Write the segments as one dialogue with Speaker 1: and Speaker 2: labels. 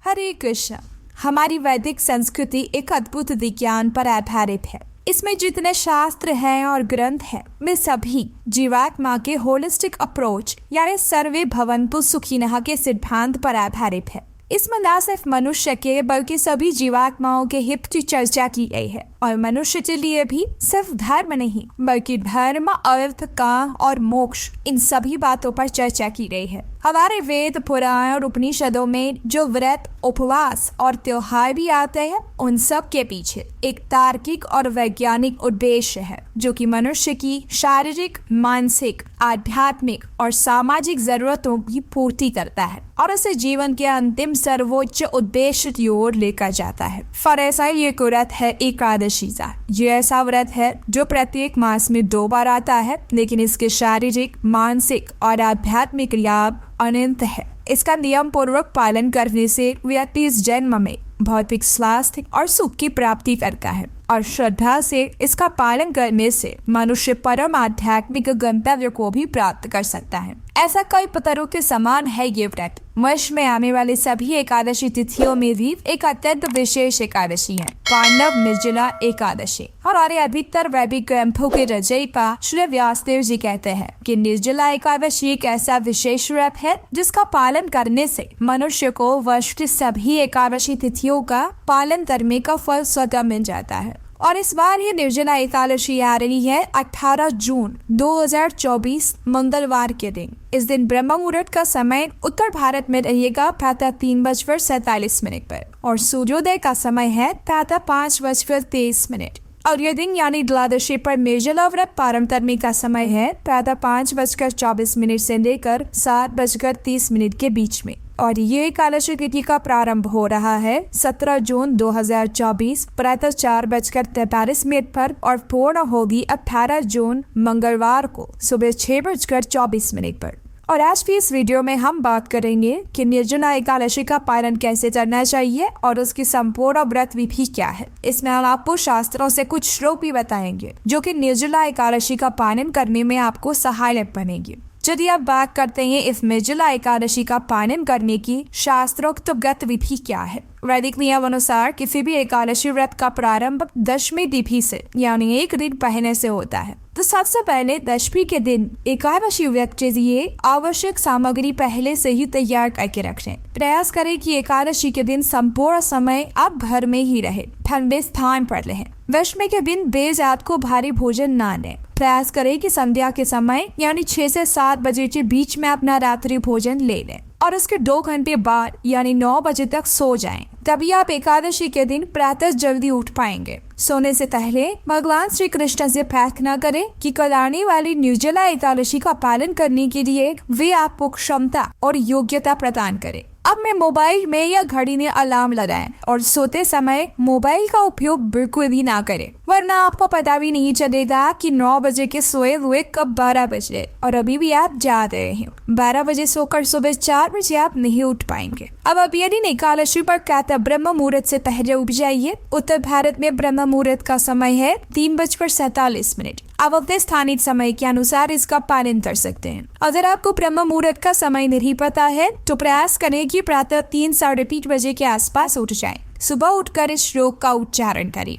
Speaker 1: हरे कृष्ण। हमारी वैदिक संस्कृति एक अद्भुत विज्ञान पर आधारित है। इसमें जितने शास्त्र हैं और ग्रंथ हैं, वे सभी जीवात्मा के होलिस्टिक अप्रोच यानी सर्वे भवन्तु सुखिनः के सिद्धांत पर आधारित है। इसमें न सिर्फ मनुष्य के बल्कि सभी जीवात्माओं के हित की चर्चा की गई है और मनुष्य के लिए भी सिर्फ धर्म नहीं बल्कि धर्म, अर्थ, काम और मोक्ष, इन सभी बातों पर चर्चा की गई है। हमारे वेद, पुराण और उपनिषदों में जो व्रत, उपवास और त्योहार भी आते हैं, उन सब के पीछे एक तार्किक और वैज्ञानिक उद्देश्य है जो कि मनुष्य की शारीरिक, मानसिक, आध्यात्मिक और सामाजिक जरूरतों की पूर्ति करता है और उसे जीवन के अंतिम सर्वोच्च उद्देश्य की ओर लेकर जाता है। फॉर ऐसा ये व्रत है एकादशी का। ये ऐसा व्रत है जो प्रत्येक मास में 2 बार आता है, लेकिन इसके शारीरिक, मानसिक और आध्यात्मिक लाभ अनंत है। इसका नियम पूर्वक पालन करने से व्यक्ति इस जन्म में भौतिक स्वास्थ्य और सुख की प्राप्ति करता है और श्रद्धा से इसका पालन करने से मनुष्य परम आध्यात्मिक गंतव्य को भी प्राप्त कर सकता है। ऐसा कई पतरों के समान है ये व्रत। वर्ष में आने वाले सभी एकादशी तिथियों में भी एक अत्यंत विशेष एकादशी है, पांडव निर्जला एकादशी। और अधिकतर वैदिक ग्रंथों के रचयिता श्री व्यासदेव जी कहते हैं कि निर्जला एकादशी एक ऐसा विशेष व्रत है जिसका पालन करने से मनुष्य को वर्ष की सभी एकादशी तिथियों का पालन करने का फल स्वतः मिल जाता है। और इस बार ये निर्जला एकादशी आ रही है 18 जून 2024 मंगलवार के दिन। इस दिन ब्रह्म मुहूर्त का समय उत्तर भारत में रहेगा प्रातः 3:47 पर और सूर्योदय का समय है प्रातः 5:23। और ये दिन यानी द्वादशी पर निर्जला व्रत पारण करने का समय है प्रातः 5:24 से लेकर 7:30 के बीच में। और ये एकादशी तिथि का प्रारंभ हो रहा है 17 जून 2024 प्रातः 4:43 पर और पूर्ण होगी 18 जून मंगलवार को सुबह 6:24 पर। और आज की इस वीडियो में हम बात करेंगे कि निर्जला एकादशी का पालन कैसे करना चाहिए और उसकी संपूर्ण व्रत विधि क्या है। इसमें हम आपको शास्त्रों से कुछ श्लोक भी बताएंगे जो कि निर्जला एकादशी का पालन करने में आपको सहायक बनेगी। यदि आप बात करते हैं इस निर्जला एकादशी का पालन करने की शास्त्रोक्त व्रत विधि क्या है। वैदिक नियम अनुसार किसी भी एकादशी व्रत का प्रारंभ दशमी तिथि से यानी एक दिन पहले से होता है। तो सबसे पहले दशमी के दिन एकादशी व्रत के लिए आवश्यक सामग्री पहले से ही तैयार करके रखें। प्रयास करें कि एकादशी के दिन संपूर्ण समय आप घर में ही रहे, ठंडे स्थान पर रहें। दशमी के दिन देर रात को भारी भोजन ना लें। प्रयास करें कि संध्या के समय यानी 6 से 7 बजे के बीच में अपना रात्रि भोजन ले लें और उसके 2 घंटे बाद यानी 9 बजे तक सो जाएं। तभी आप एकादशी के दिन प्रातः जल्दी उठ पाएंगे। सोने से पहले भगवान श्री कृष्ण से प्रार्थना करें कि कल आने वाली निर्जला एकादशी का पालन करने के लिए वे आपको क्षमता और योग्यता प्रदान करें। अब मैं मोबाइल में या घड़ी में अलार्म लगाएं और सोते समय मोबाइल का उपयोग बिल्कुल भी ना करें, वरना आपको पता भी नहीं चलेगा कि 9 बजे के सोए हुए कब 12 बजे और अभी भी आप जा रहे हैं। 12 बजे सोकर सुबह 4 बजे आप नहीं उठ पाएंगे। अब यदि एकादशी पर प्रातः ब्रह्म मुहूर्त से पहले उठ जाइए। उत्तर भारत में ब्रह्म मुहूर्त का समय है 3:47। आप अपने स्थानीय समय के अनुसार इसका पालन कर सकते हैं। अगर आपको ब्रह्म मुहूर्त का समय नहीं पता है तो प्रयास करें कि प्रातः 3-3:30 बजे के आसपास उठ जाएं। सुबह उठकर इस श्लोक का उच्चारण करें।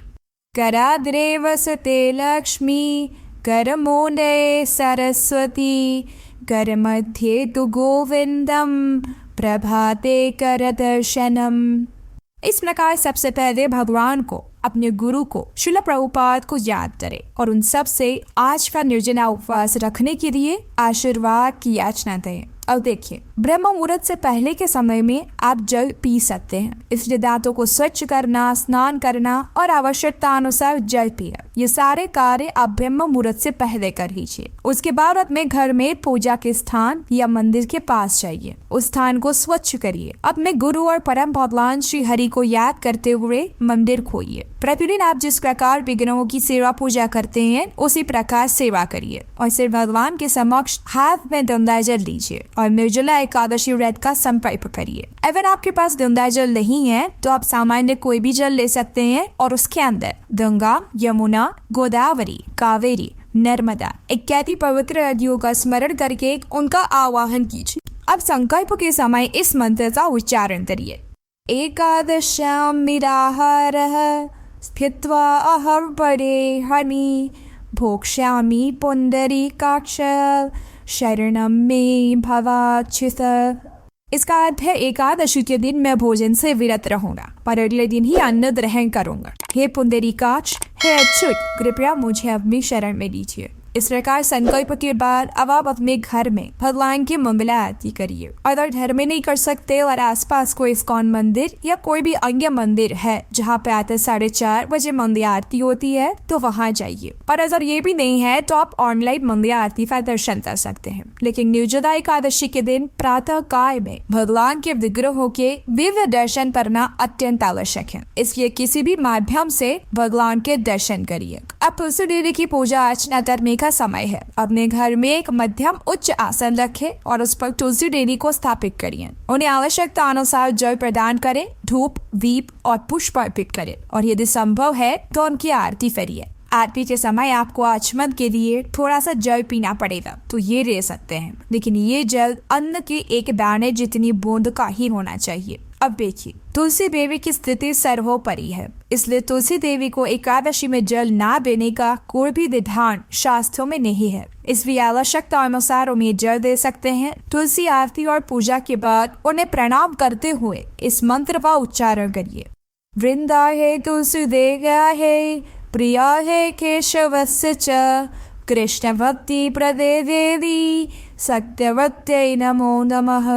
Speaker 1: कराग्रे वसते लक्ष्मी, करमूले सरस्वती, कर मध्ये तु गोविंदम, प्रभाते कर दर्शनम। इस प्रकार सबसे पहले भगवान को, अपने गुरु को, श्रील प्रभुपाद को याद करें और उन सब से आज का निर्जला उपवास रखने के लिए आशीर्वाद की याचना दें। अब देखिए, ब्रह्म मुहूर्त से पहले के समय में आप जल पी सकते हैं, इसलिए दांतों को स्वच्छ करना, स्नान करना और आवश्यकता अनुसार जल पिए। ये सारे कार्य आप ब्रह्म मुहूर्त से पहले कर लीजिए। उसके बाद अपने घर में पूजा के स्थान या मंदिर के पास जाइए, उस स्थान को स्वच्छ करिए। अपने गुरु और परम भगवान श्री हरि को याद करते हुए मंदिर खोइए। प्रतिदिन आप जिस प्रकार विग्रहों की सेवा पूजा करते हैं उसी प्रकार सेवा करिए और सिर्फ भगवान के समक्ष हाथ में गंगाजल लीजिए और निर्जला एकादशी व्रत का संकल्प करिए। अगर आपके पास गंगाजल नहीं है तो आप सामान्य कोई भी जल ले सकते हैं और उसके अंदर गंगा, यमुना, गोदावरी, कावेरी, नर्मदा इत्यादि पवित्र नदियों का स्मरण करके उनका आवाहन कीजिए। अब संकल्प के समय इस मंत्र का उच्चारण करिए। एकादश्यां निराहारः स्थित्वा अहर्परे हनि भोक्ष्यामि पुंडरीकाक्ष शरणं मे भवाच्युत। इसका अर्थ है एकादशी के दिन मैं भोजन से विरत रहूंगा पर अगले दिन ही अन्न ग्रहण करूंगा। हे पुंडरीकाक्ष, हे अच्युत, कृपया मुझे अपनी शरण में लीजिए। इस प्रकार संकल्प के बाद अब आप अपने घर में भगवान की मंगला आरती करिए। अगर घर में नहीं कर सकते और आसपास कोई इस्कॉन मंदिर या कोई भी अन्य मंदिर है जहाँ पे आते 4:30 बजे मंदिर आरती होती है तो वहाँ जाइए। और अगर ये भी नहीं है तो आप ऑनलाइन मंदिर आरती का दर्शन कर सकते हैं। लेकिन निर्जला एकादशी के दिन प्रातः काल में भगवान के विग्रहों के दिव्य दर्शन करना अत्यंत आवश्यक है। इसलिए किसी भी माध्यम से भगवान के दर्शन करिए। अब तुलसी देवी की पूजा अर्चना करने का समय है। अपने घर में एक मध्यम उच्च आसन रखें और उस पर तुलसी देवी को स्थापित करिए। उन्हें आवश्यकता अनुसार जल प्रदान करें, धूप, दीप और पुष्प अर्पित करें और यदि संभव है तो उनकी आरती करिए। आरती के समय आपको आचमन के लिए थोड़ा सा जल पीना पड़ेगा तो ये ले सकते हैं, लेकिन ये जल अन्न के एक दाने जितनी बूंद का ही होना चाहिए। अब देखिए, तुलसी देवी की स्थिति सर्वोपरि है, इसलिए तुलसी देवी को एकादशी में जल ना देने का कोई भी विधान शास्त्रों में नहीं है। इसलिए आवश्यकता अनुसार उन्हें जल दे सकते हैं। तुलसी आरती और पूजा के बाद उन्हें प्रणाम करते हुए इस मंत्र का उच्चारण करिए। वृंदा है तुलसी देगा है, प्रिया है केशवस्य च, कृष्ण भक्ति प्रदे देवी सत्यवत्यै नमो नमः।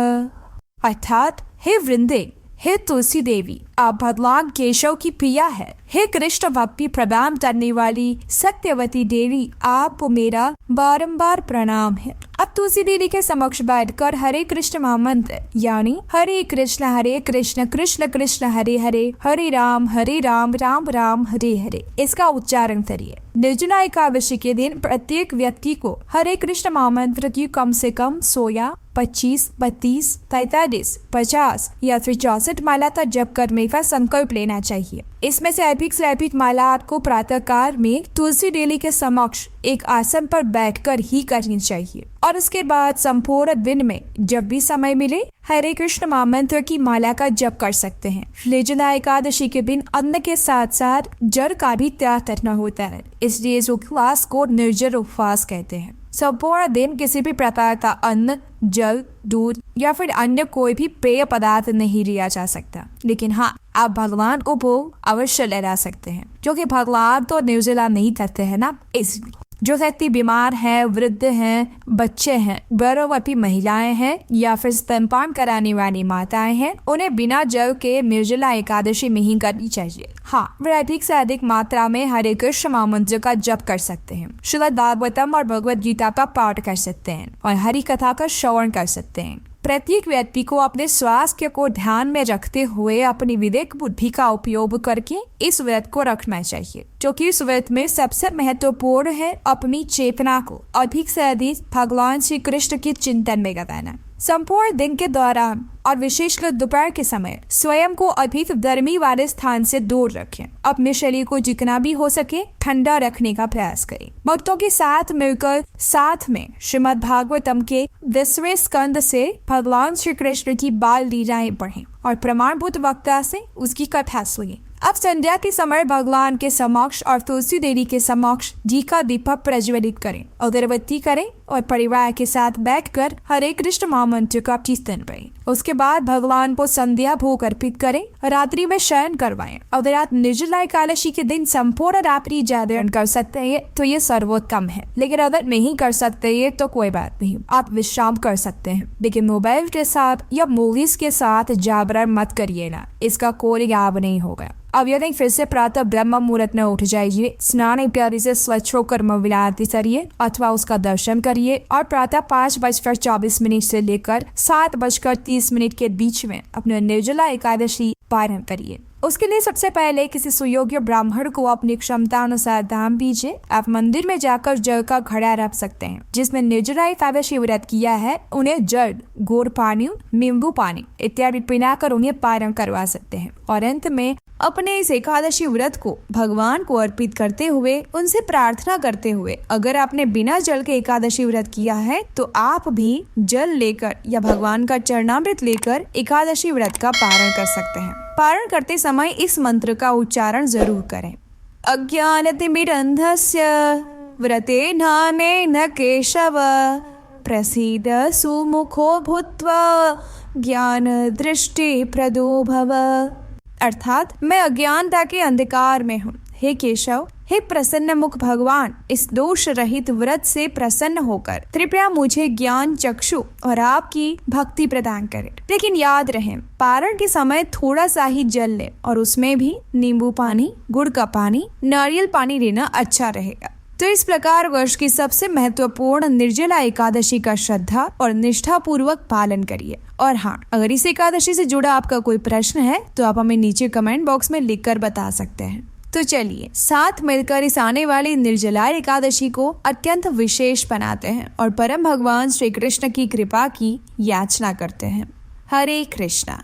Speaker 1: अर्थात हे वृंदे, हे तुलसी देवी, आप भगवान केशव की प्रिया है। हे कृष्ण भक्ति प्रदान करने वाली सत्यवती देवी, आपको मेरा बारंबार प्रणाम है। अब तुलसी देवी के समक्ष बैठकर हरे कृष्ण महामंत्र यानी हरे कृष्ण कृष्ण कृष्ण हरे हरे, हरे राम राम राम हरे हरे इसका उच्चारण करिए। निर्जला एकादशी के दिन प्रत्येक व्यक्ति को हरे कृष्ण महामंत्र की कम से कम 16, 25, 32, 43, 50 या फिर 64 माला का जप करने का संकल्प लेना चाहिए। इसमें से अधिक माला आपको प्रातः काल में तुलसी देवी के समक्ष एक आसन पर बैठकर ही करनी चाहिए और उसके बाद संपूर्ण दिन में जब भी समय मिले हरे कृष्ण महामंत्र की माला का जप कर सकते हैं। निर्जला एकादशी के दिन अन्न के साथ साथ जल का भी त्याग करना होता है, इसलिए इस उपवास को निर्जल उपवास कहते हैं। संपूर्ण दिन किसी भी प्रकार का अन्न, जल, दूध या फिर अन्य कोई भी पेय पदार्थ नहीं लिया जा सकता। लेकिन हाँ, आप भगवान को भोग अवश्य लगा सकते हैं, क्योंकि भगवान तो निर्जला नहीं करते हैं ना। इसलिए जो व्यक्ति बीमार है, वृद्ध हैं, बच्चे हैं, गर्भवती महिलाएं हैं या फिर स्तनपान कराने वाली माताएं हैं, उन्हें बिना जल के निर्जला एकादशी नहीं करनी चाहिए। हाँ, वे अधिक से अधिक मात्रा में हरे कृष्ण महामंत्र का जप कर सकते हैं, श्रीमद् भागवतम और भगवद गीता का पाठ कर सकते हैं और हरि कथा का श्रवण कर सकते हैं। प्रत्येक व्यक्ति को अपने स्वास्थ्य को ध्यान में रखते हुए अपनी विवेक बुद्धि का उपयोग करके इस व्रत को रखना चाहिए, क्योंकि इस व्रत में सबसे महत्वपूर्ण है अपनी चेतना को अधिक से अधिक भगवान श्री कृष्ण के चिंतन में लगाना। संपूर्ण दिन के दौरान और विशेषकर दोपहर के समय स्वयं को अधिक गर्मी वाले स्थान से दूर रखें। अपने शरीर को जितना भी हो सके ठंडा रखने का प्रयास करें। भक्तों के साथ मिलकर साथ में श्रीमद् भागवतम के 10वें स्कंद से भगवान श्री कृष्ण की बाल लीलाएं पढ़ें और प्रमाणभूत वक्ता से उसकी कथा सुनें। अब संध्या के समय भगवान के समक्ष और तुलसी देवी के समक्ष घी का दीपक प्रज्वलित करें, अगरबत्ती करें और परिवार के साथ बैठकर हरे कृष्ण महामंत्र का कीर्तन करें। उसके बाद भगवान को संध्या भोग अर्पित करें, रात्रि में शयन करवाएं। अगर आप निर्जला एकादशी के दिन संपूर्ण रात्रि जागरण कर सकते हैं तो ये सर्वोत्तम है, लेकिन अगर नहीं कर सकते ये तो कोई बात नहीं, आप विश्राम कर सकते हैं। लेकिन मोबाइल के साथ या मूवीज के साथ जागरण मत करिए ना, इसका कोई लाभ नहीं होगा। अब यदि फिर से प्रातः ब्रह्म मुहूर्त में उठ जाइए, स्नान इत्यादि से स्वच्छ होकर मंगला आरती करिए अथवा उसका दर्शन करिए और प्रातः 5:24 से लेकर 7:30 के बीच में अपने निर्जला एकादशी पारण करिए। उसके लिए सबसे पहले किसी सुयोग्य ब्राह्मण को अपनी क्षमता अनुसार दान दीजिए। आप मंदिर में जाकर जल का घड़ा रख सकते हैं। जिसमें निर्जला एकादशी व्रत किया है उन्हें जल, गुड़ पानी, नींबू पानी इत्यादि पिलाकर उन्हें पारण करवा सकते हैं और अंत में अपने इस एकादशी व्रत को भगवान को अर्पित करते हुए उनसे प्रार्थना करते हुए, अगर आपने बिना जल के एकादशी व्रत किया है तो आप भी जल लेकर या भगवान का चरणामृत लेकर एकादशी व्रत का पारण कर सकते हैं। पारण करते समय इस मंत्र का उच्चारण जरूर करें। अज्ञानतिमिरन्धस्य व्रतेनानेन केशव प्रसीद सुमुखो भूत्वा ज्ञान दृष्टि प्रदो भव। अर्थात मैं अज्ञानता के अंधकार में हूँ, हे केशव, हे प्रसन्न मुख भगवान, इस दोष रहित व्रत से प्रसन्न होकर कृपया मुझे ज्ञान चक्षु और आपकी भक्ति प्रदान करें। लेकिन याद रहे, पारण के समय थोड़ा सा ही जल ले और उसमें भी नींबू पानी, गुड़ का पानी, नारियल पानी लेना अच्छा रहेगा। तो इस प्रकार वर्ष की सबसे महत्वपूर्ण निर्जला एकादशी का श्रद्धा और निष्ठा पूर्वक पालन करिए। और हाँ, अगर इस एकादशी से जुड़ा आपका कोई प्रश्न है तो आप हमें नीचे कमेंट बॉक्स में लिखकर बता सकते हैं। तो चलिए साथ मिलकर इस आने वाली निर्जला एकादशी को अत्यंत विशेष बनाते हैं और परम भगवान श्री कृष्ण की कृपा की याचना करते हैं। हरे कृष्णा।